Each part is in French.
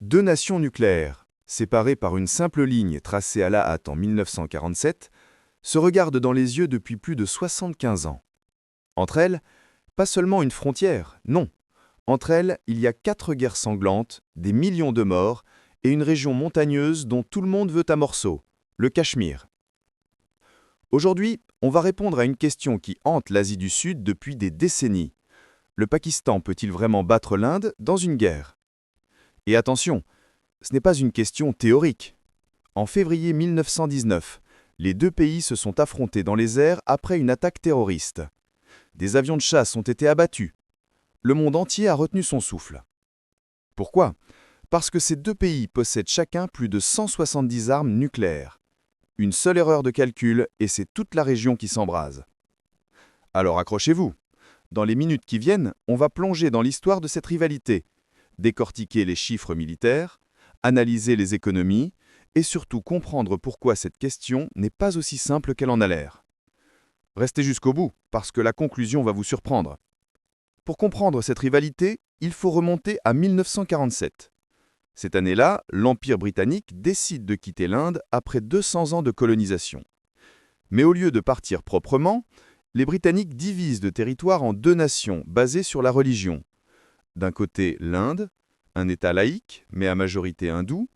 Deux nations nucléaires, séparées par une simple ligne tracée à la hâte en 1947, se regardent dans les yeux depuis plus de 75 ans. Entre elles, pas seulement une frontière, non. Entre elles, il y a 4 guerres sanglantes, des millions de morts et une région montagneuse dont tout le monde veut à morceaux, le Cachemire. Aujourd'hui, on va répondre à une question qui hante l'Asie du Sud depuis des décennies. Le Pakistan peut-il vraiment battre l'Inde dans une guerre? Et attention, ce n'est pas une question théorique. En février 1919, les deux pays se sont affrontés dans les airs après une attaque terroriste. Des avions de chasse ont été abattus. Le monde entier a retenu son souffle. Pourquoi? Parce que ces deux pays possèdent chacun plus de 170 armes nucléaires. Une seule erreur de calcul et c'est toute la région qui s'embrase. Alors accrochez-vous. Dans les minutes qui viennent, on va plonger dans l'histoire de cette rivalité, décortiquer les chiffres militaires, analyser les économies et surtout comprendre pourquoi cette question n'est pas aussi simple qu'elle en a l'air. Restez jusqu'au bout, parce que la conclusion va vous surprendre. Pour comprendre cette rivalité, il faut remonter à 1947. Cette année-là, l'Empire britannique décide de quitter l'Inde après 200 ans de colonisation. Mais au lieu de partir proprement, les Britanniques divisent le territoire en deux nations basées sur la religion. D'un côté, l'Inde, un État laïque, mais à majorité hindoue.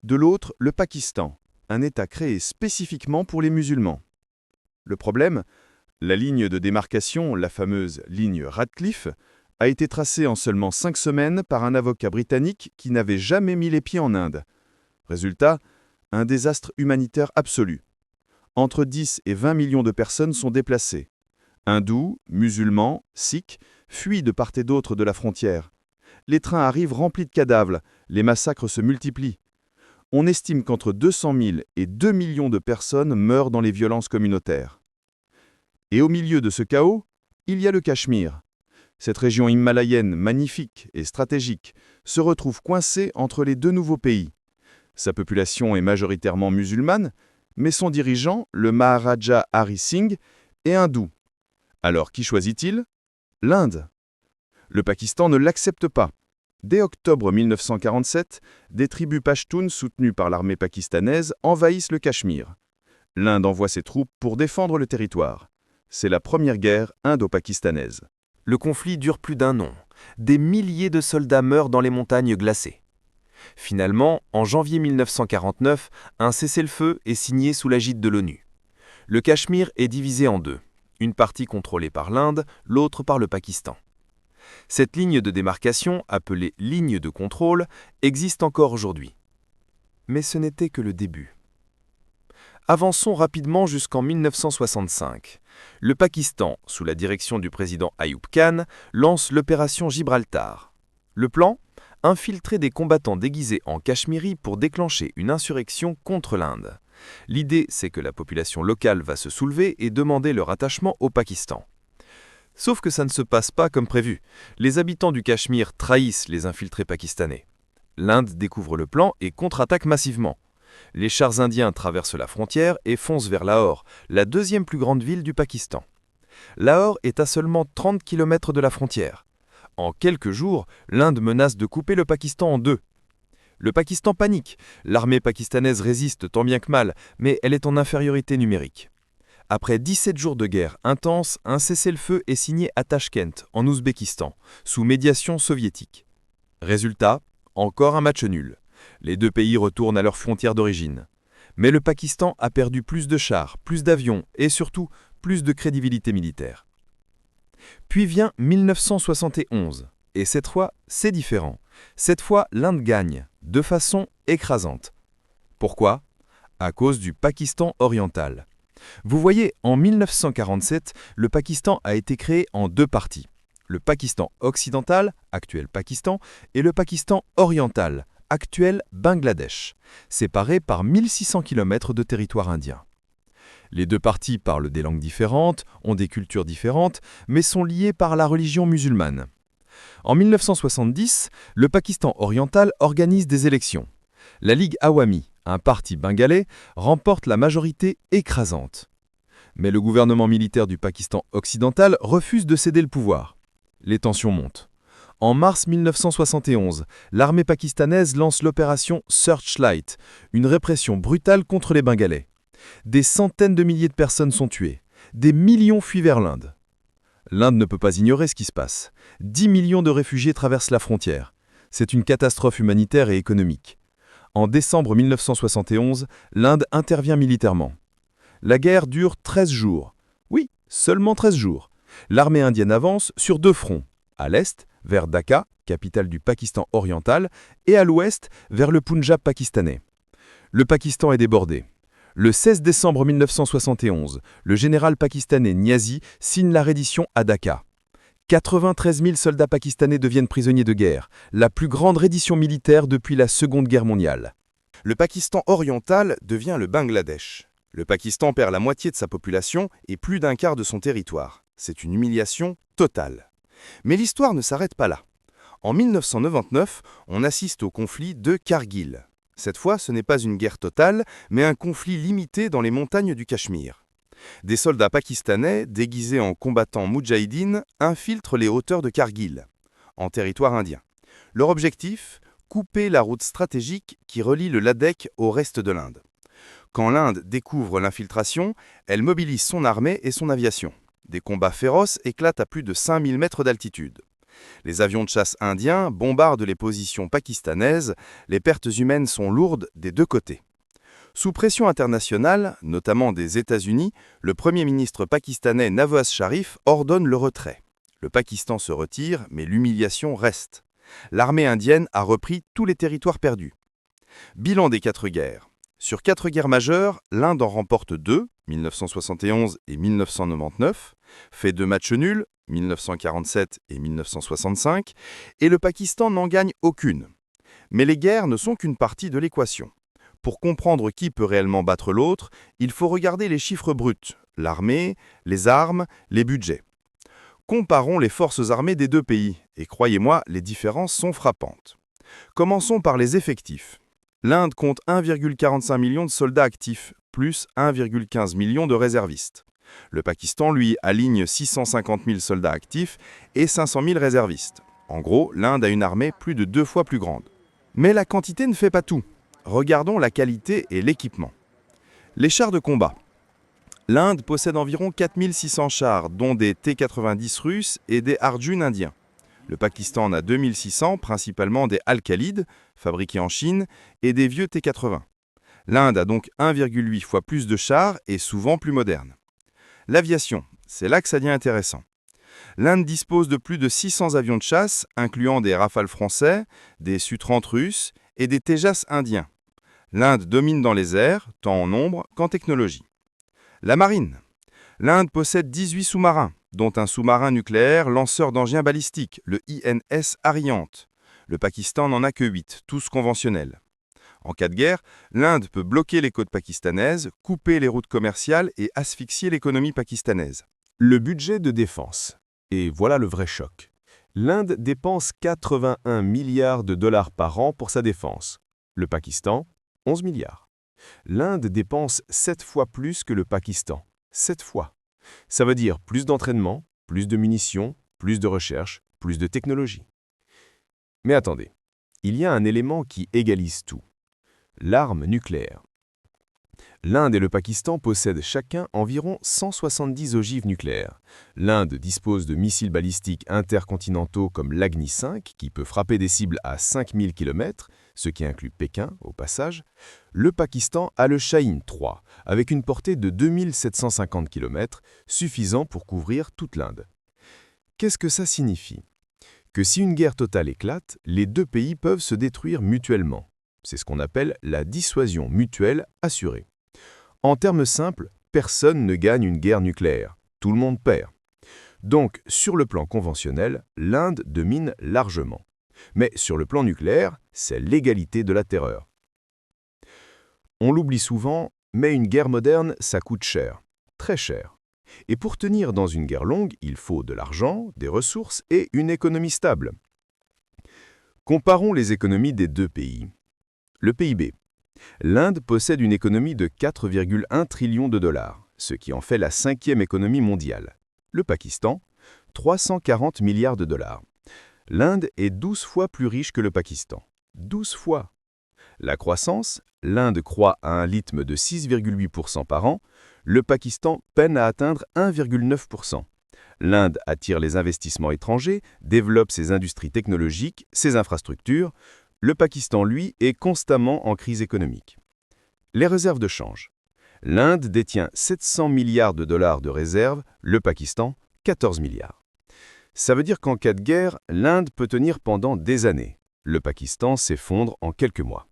De l'autre, le Pakistan, un État créé spécifiquement pour les musulmans. Le problème, la ligne de démarcation, la fameuse ligne Radcliffe, a été tracée en seulement 5 semaines par un avocat britannique qui n'avait jamais mis les pieds en Inde. Résultat, un désastre humanitaire absolu. Entre 10 et 20 millions de personnes sont déplacées. Hindous, musulmans, sikhs, fuient de part et d'autre de la frontière. Les trains arrivent remplis de cadavres, les massacres se multiplient. On estime qu'entre 200 000 et 2 millions de personnes meurent dans les violences communautaires. Et au milieu de ce chaos, il y a le Cachemire. Cette région himalayenne magnifique et stratégique se retrouve coincée entre les deux nouveaux pays. Sa population est majoritairement musulmane, mais son dirigeant, le Maharaja Hari Singh, est hindou. Alors qui choisit-il? L'Inde. Le Pakistan ne l'accepte pas. Dès octobre 1947, des tribus pashtunes soutenues par l'armée pakistanaise envahissent le Cachemire. L'Inde envoie ses troupes pour défendre le territoire. C'est la première guerre indo-pakistanaise. Le conflit dure plus d'1 an. Des milliers de soldats meurent dans les montagnes glacées. Finalement, en janvier 1949, un cessez-le-feu est signé sous l'égide de l'ONU. Le Cachemire est divisé en deux. Une partie contrôlée par l'Inde, l'autre par le Pakistan. Cette ligne de démarcation, appelée ligne de contrôle, existe encore aujourd'hui. Mais ce n'était que le début. Avançons rapidement jusqu'en 1965. Le Pakistan, sous la direction du président Ayoub Khan, lance l'opération Gibraltar. Le plan? Infiltrer des combattants déguisés en Cachemiri pour déclencher une insurrection contre l'Inde. L'idée, c'est que la population locale va se soulever et demander leur attachement au Pakistan. Sauf que ça ne se passe pas comme prévu. Les habitants du Cachemire trahissent les infiltrés pakistanais. L'Inde découvre le plan et contre-attaque massivement. Les chars indiens traversent la frontière et foncent vers Lahore, la deuxième plus grande ville du Pakistan. Lahore est à seulement 30 km de la frontière. En quelques jours, l'Inde menace de couper le Pakistan en deux. Le Pakistan panique. L'armée pakistanaise résiste tant bien que mal, mais elle est en infériorité numérique. Après 17 jours de guerre intense, un cessez-le-feu est signé à Tachkent, en Ouzbékistan, sous médiation soviétique. Résultat, encore un match nul. Les deux pays retournent à leurs frontières d'origine. Mais le Pakistan a perdu plus de chars, plus d'avions et surtout plus de crédibilité militaire. Puis vient 1971, et cette fois, c'est différent. Cette fois, l'Inde gagne, de façon écrasante. Pourquoi? À cause du Pakistan oriental. Vous voyez, en 1947, le Pakistan a été créé en deux parties. Le Pakistan occidental, actuel Pakistan, et le Pakistan oriental, actuel Bangladesh, séparés par 1600 km de territoire indien. Les deux parties parlent des langues différentes, ont des cultures différentes, mais sont liées par la religion musulmane. En 1970, le Pakistan oriental organise des élections. La Ligue Awami, un parti bengalais, remporte la majorité écrasante. Mais le gouvernement militaire du Pakistan occidental refuse de céder le pouvoir. Les tensions montent. En mars 1971, l'armée pakistanaise lance l'opération Searchlight, une répression brutale contre les Bengalais. Des centaines de milliers de personnes sont tuées. Des millions fuient vers l'Inde. L'Inde ne peut pas ignorer ce qui se passe. 10 millions de réfugiés traversent la frontière. C'est une catastrophe humanitaire et économique. En décembre 1971, l'Inde intervient militairement. La guerre dure 13 jours. Oui, seulement 13 jours. L'armée indienne avance sur 2 fronts. À l'est, vers Dhaka, capitale du Pakistan oriental, et à l'ouest, vers le Punjab pakistanais. Le Pakistan est débordé. Le 16 décembre 1971, le général pakistanais Niazi signe la reddition à Dhaka. 93 000 soldats pakistanais deviennent prisonniers de guerre, la plus grande reddition militaire depuis la Seconde Guerre mondiale. Le Pakistan oriental devient le Bangladesh. Le Pakistan perd la moitié de sa population et plus d'un quart de son territoire. C'est une humiliation totale. Mais l'histoire ne s'arrête pas là. En 1999, on assiste au conflit de Kargil. Cette fois, ce n'est pas une guerre totale, mais un conflit limité dans les montagnes du Cachemire. Des soldats pakistanais, déguisés en combattants moudjahidines, infiltrent les hauteurs de Kargil, en territoire indien. Leur objectif ? Couper la route stratégique qui relie le Ladakh au reste de l'Inde. Quand l'Inde découvre l'infiltration, elle mobilise son armée et son aviation. Des combats féroces éclatent à plus de 5000 mètres d'altitude. Les avions de chasse indiens bombardent les positions pakistanaises, les pertes humaines sont lourdes des deux côtés. Sous pression internationale, notamment des États-Unis, le Premier ministre pakistanais Nawaz Sharif ordonne le retrait. Le Pakistan se retire, mais l'humiliation reste. L'armée indienne a repris tous les territoires perdus. Bilan des 4 guerres. Sur 4 guerres majeures, l'Inde en remporte 2, 1971 et 1999, fait 2 matchs nuls, 1947 et 1965, et le Pakistan n'en gagne aucune. Mais les guerres ne sont qu'une partie de l'équation. Pour comprendre qui peut réellement battre l'autre, il faut regarder les chiffres bruts, l'armée, les armes, les budgets. Comparons les forces armées des 2 pays, et croyez-moi, les différences sont frappantes. Commençons par les effectifs. L'Inde compte 1,45 million de soldats actifs, plus 1,15 million de réservistes. Le Pakistan, lui, aligne 650 000 soldats actifs et 500 000 réservistes. En gros, l'Inde a une armée plus de 2 fois plus grande. Mais la quantité ne fait pas tout. Regardons la qualité et l'équipement. Les chars de combat. L'Inde possède environ 4600 chars, dont des T-90 russes et des Arjun indiens. Le Pakistan en a 2600, principalement des Al-Khalid, fabriqués en Chine, et des vieux T-80. L'Inde a donc 1,8 fois plus de chars et souvent plus modernes. L'aviation, c'est là que ça devient intéressant. L'Inde dispose de plus de 600 avions de chasse, incluant des Rafales français, des Su-30 russes et des Tejas indiens. L'Inde domine dans les airs, tant en nombre qu'en technologie. La marine. L'Inde possède 18 sous-marins, dont un sous-marin nucléaire lanceur d'engins balistiques, le INS Ariant. Le Pakistan n'en a que 8, tous conventionnels. En cas de guerre, l'Inde peut bloquer les côtes pakistanaises, couper les routes commerciales et asphyxier l'économie pakistanaise. Le budget de défense. Et voilà le vrai choc. L'Inde dépense 81 milliards de dollars par an pour sa défense. Le Pakistan, 11 milliards. L'Inde dépense 7 fois plus que le Pakistan. 7 fois. Ça veut dire plus d'entraînement, plus de munitions, plus de recherche, plus de technologie. Mais attendez, il y a un élément qui égalise tout. L'arme nucléaire. L'Inde et le Pakistan possèdent chacun environ 170 ogives nucléaires. L'Inde dispose de missiles balistiques intercontinentaux comme l'Agni 5, qui peut frapper des cibles à 5000 km, ce qui inclut Pékin au passage. Le Pakistan a le Shahin 3, avec une portée de 2750 km, suffisant pour couvrir toute l'Inde. Qu'est-ce que ça signifie ? Que si une guerre totale éclate, les 2 pays peuvent se détruire mutuellement. C'est ce qu'on appelle la dissuasion mutuelle assurée. En termes simples, personne ne gagne une guerre nucléaire. Tout le monde perd. Donc, sur le plan conventionnel, l'Inde domine largement. Mais sur le plan nucléaire, c'est l'égalité de la terreur. On l'oublie souvent, mais une guerre moderne, ça coûte cher. Très cher. Et pour tenir dans une guerre longue, il faut de l'argent, des ressources et une économie stable. Comparons les économies des 2 pays. Le PIB. L'Inde possède une économie de 4,1 trillions de dollars, ce qui en fait la 5e économie mondiale. Le Pakistan, 340 milliards de dollars. L'Inde est 12 fois plus riche que le Pakistan. 12 fois. La croissance, l'Inde croît à un rythme de 6,8% par an, le Pakistan peine à atteindre 1,9%. L'Inde attire les investissements étrangers, développe ses industries technologiques, ses infrastructures. Le Pakistan, lui, est constamment en crise économique. Les réserves de change. L'Inde détient 700 milliards de dollars de réserves, le Pakistan, 14 milliards. Ça veut dire qu'en cas de guerre, l'Inde peut tenir pendant des années. Le Pakistan s'effondre en quelques mois.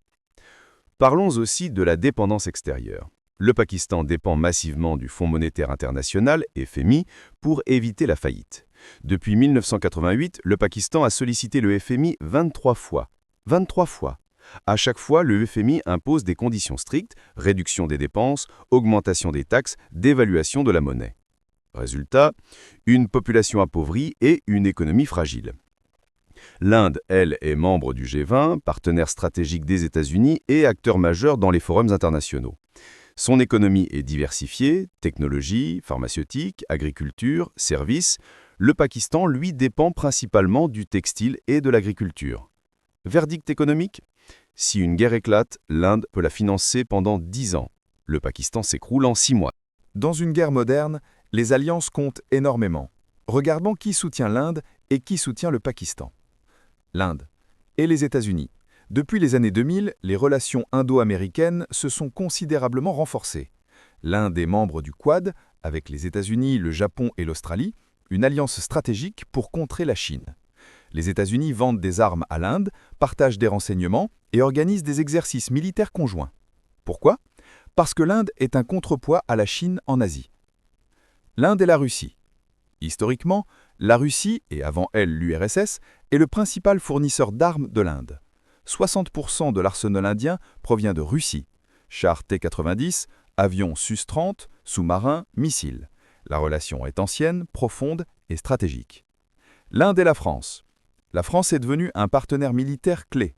Parlons aussi de la dépendance extérieure. Le Pakistan dépend massivement du Fonds monétaire international, FMI, pour éviter la faillite. Depuis 1988, le Pakistan a sollicité le FMI 23 fois. 23 fois. À chaque fois, le FMI impose des conditions strictes, réduction des dépenses, augmentation des taxes, dévaluation de la monnaie. Résultat, une population appauvrie et une économie fragile. L'Inde, elle, est membre du G20, partenaire stratégique des États-Unis et acteur majeur dans les forums internationaux. Son économie est diversifiée, technologie, pharmaceutique, agriculture, services. Le Pakistan, lui, dépend principalement du textile et de l'agriculture. Verdict économique ? Si une guerre éclate, l'Inde peut la financer pendant 10 ans. Le Pakistan s'écroule en 6 mois. Dans une guerre moderne, les alliances comptent énormément. Regardons qui soutient l'Inde et qui soutient le Pakistan. L'Inde et les États-Unis. Depuis les années 2000, les relations indo-américaines se sont considérablement renforcées. L'Inde est membre du Quad, avec les États-Unis, le Japon et l'Australie, une alliance stratégique pour contrer la Chine. Les États-Unis vendent des armes à l'Inde, partagent des renseignements et organisent des exercices militaires conjoints. Pourquoi ? Parce que l'Inde est un contrepoids à la Chine en Asie. L'Inde et la Russie. Historiquement, la Russie, et avant elle l'URSS, est le principal fournisseur d'armes de l'Inde. 60% de l'arsenal indien provient de Russie. Chars T-90, avions Sus-30, sous-marins, missiles. La relation est ancienne, profonde et stratégique. L'Inde et la France. La France est devenue un partenaire militaire clé.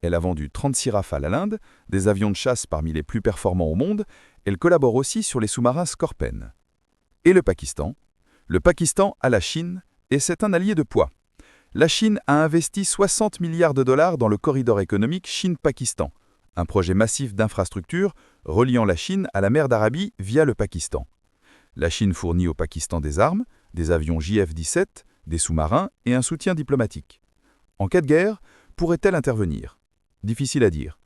Elle a vendu 36 Rafale à l'Inde, des avions de chasse parmi les plus performants au monde. Elle collabore aussi sur les sous-marins Scorpène. Et le Pakistan ? Le Pakistan a la Chine, et c'est un allié de poids. La Chine a investi 60 milliards de dollars dans le corridor économique Chine-Pakistan, un projet massif d'infrastructures reliant la Chine à la mer d'Arabie via le Pakistan. La Chine fournit au Pakistan des armes, des avions JF-17, des sous-marins et un soutien diplomatique. En cas de guerre, pourrait-elle intervenir ? Difficile à dire.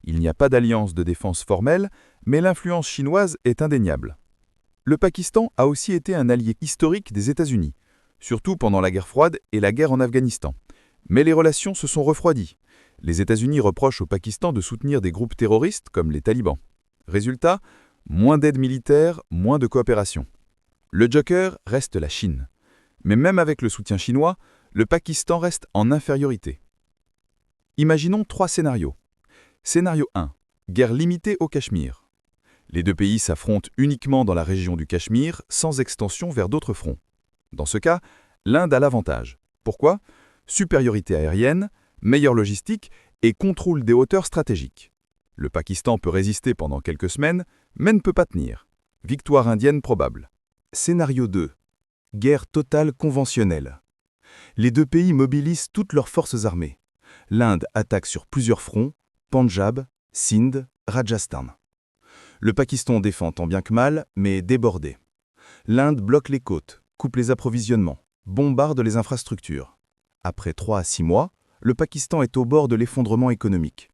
Il n'y a pas d'alliance de défense formelle, mais l'influence chinoise est indéniable. Le Pakistan a aussi été un allié historique des États-Unis, surtout pendant la guerre froide et la guerre en Afghanistan. Mais les relations se sont refroidies. Les États-Unis reprochent au Pakistan de soutenir des groupes terroristes comme les talibans. Résultat, moins d'aide militaire, moins de coopération. Le joker reste la Chine. Mais même avec le soutien chinois, le Pakistan reste en infériorité. Imaginons 3 scénarios. Scénario 1. Guerre limitée au Cachemire. Les deux pays s'affrontent uniquement dans la région du Cachemire, sans extension vers d'autres fronts. Dans ce cas, l'Inde a l'avantage. Pourquoi ? Supériorité aérienne, meilleure logistique et contrôle des hauteurs stratégiques. Le Pakistan peut résister pendant quelques semaines, mais ne peut pas tenir. Victoire indienne probable. Scénario 2. Guerre totale conventionnelle. Les deux pays mobilisent toutes leurs forces armées. L'Inde attaque sur plusieurs fronts, Pendjab, Sindh, Rajasthan. Le Pakistan défend tant bien que mal, mais est débordé. L'Inde bloque les côtes, coupe les approvisionnements, bombarde les infrastructures. Après 3 à 6 mois, le Pakistan est au bord de l'effondrement économique.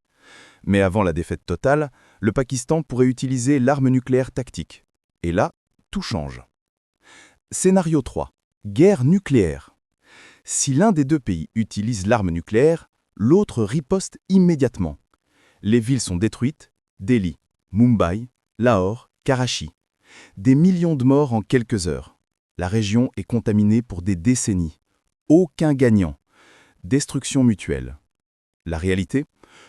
Mais avant la défaite totale, le Pakistan pourrait utiliser l'arme nucléaire tactique. Et là, tout change. Scénario 3. Guerre nucléaire. Si l'un des deux pays utilise l'arme nucléaire, l'autre riposte immédiatement. Les villes sont détruites, Delhi, Mumbai, Lahore, Karachi. Des millions de morts en quelques heures. La région est contaminée pour des décennies. Aucun gagnant. Destruction mutuelle. La réalité ?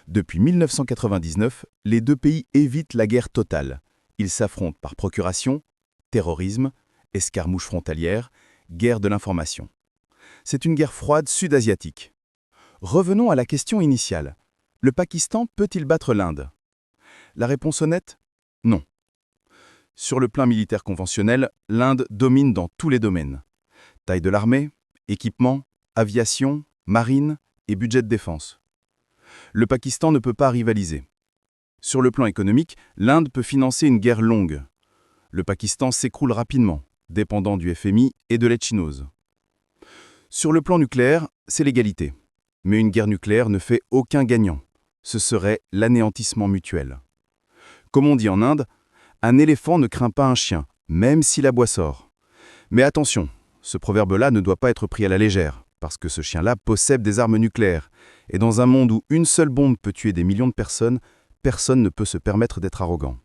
Depuis 1999, les deux pays évitent la guerre totale. Ils s'affrontent par procuration, terrorisme, escarmouches frontalières, guerre de l'information. C'est une guerre froide sud-asiatique. Revenons à la question initiale. Le Pakistan peut-il battre l'Inde ? La réponse honnête ? Non. Sur le plan militaire conventionnel, l'Inde domine dans tous les domaines. Taille de l'armée, équipement, aviation, marine et budget de défense. Le Pakistan ne peut pas rivaliser. Sur le plan économique, l'Inde peut financer une guerre longue. Le Pakistan s'écroule rapidement, dépendant du FMI et de l'aide chinoise. Sur le plan nucléaire, c'est l'égalité. Mais une guerre nucléaire ne fait aucun gagnant. Ce serait l'anéantissement mutuel. Comme on dit en Inde, un éléphant ne craint pas un chien, même s'il aboie sort. Mais attention, ce proverbe-là ne doit pas être pris à la légère, parce que ce chien-là possède des armes nucléaires. Et dans un monde où une seule bombe peut tuer des millions de personnes, personne ne peut se permettre d'être arrogant.